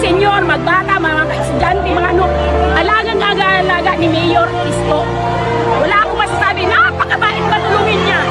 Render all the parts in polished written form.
senyor, magbata, mga estudyante, mga ano, alagang aga-alaga ni Mayor Isko. Wala akong masasabi, napakabait matulungin niya.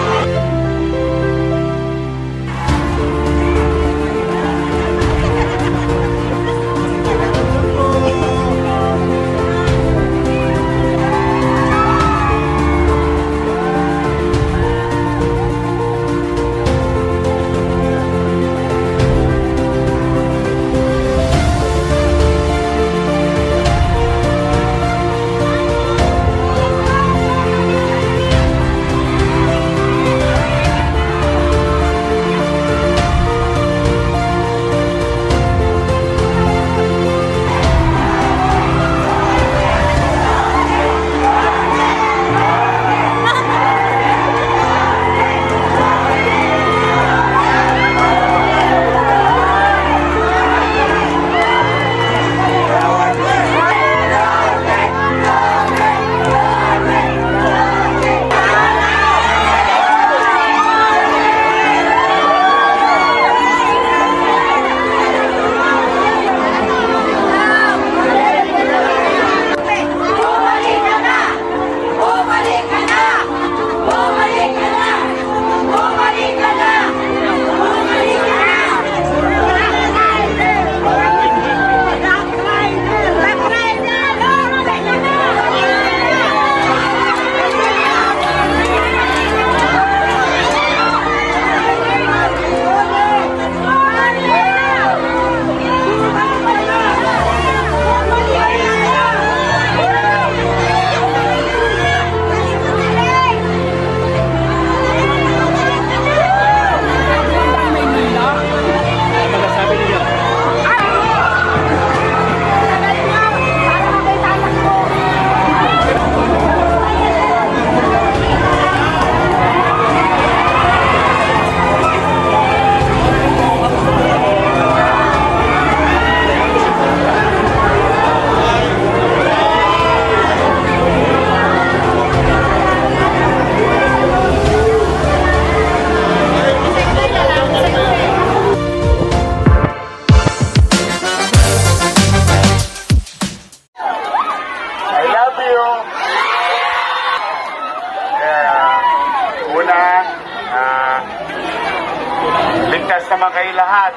Ligtas naman kayo lahat.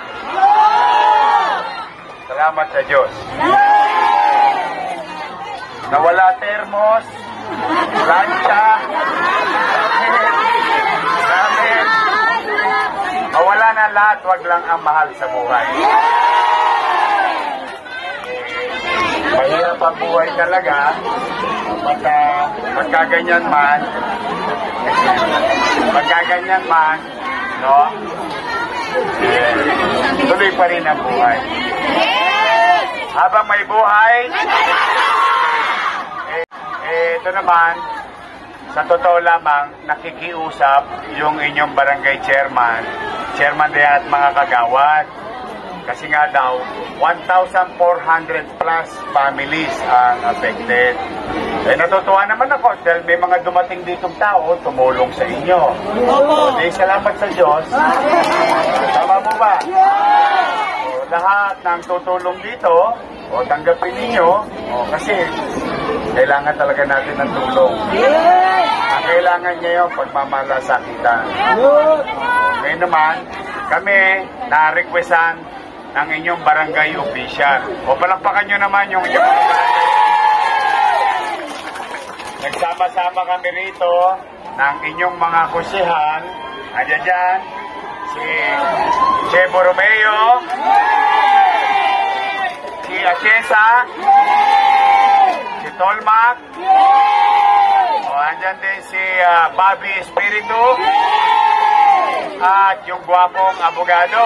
Salamat sa Diyos. Nawala termos, plancha, gamit. Mawala na lahat, wag lang ang mahal sa buhay. Mahirap ang buhay talaga. Magkaganyan man, no? Tuloy pa rin ang buhay. Habang may buhay, ito naman, sa totoo lamang, nakikiusap yung inyong barangay chairman din at mga kagawad. Kasi nga daw, 1,400 plus families ang affected. Natutuwa naman ako dahil may mga dumating ditong tao tumulong sa inyo. Salamat sa Diyos. Tama po ba? Lahat ng tutulong dito, tanggapin ninyo, kasi kailangan talaga natin ng tulong. Ang kailangan nyo yung pagmamalasakitan. Ngayon naman, kami na-requestan ng inyong barangay official. Palakpakan nyo naman yung inyong barangay. Nagsama-sama kami rito ng inyong mga kusihal. Ayan dyan, si Che Borromeo, si Atienza, si Tolmac, andyan din si Bobby Espiritu, at yung gwapong abogado.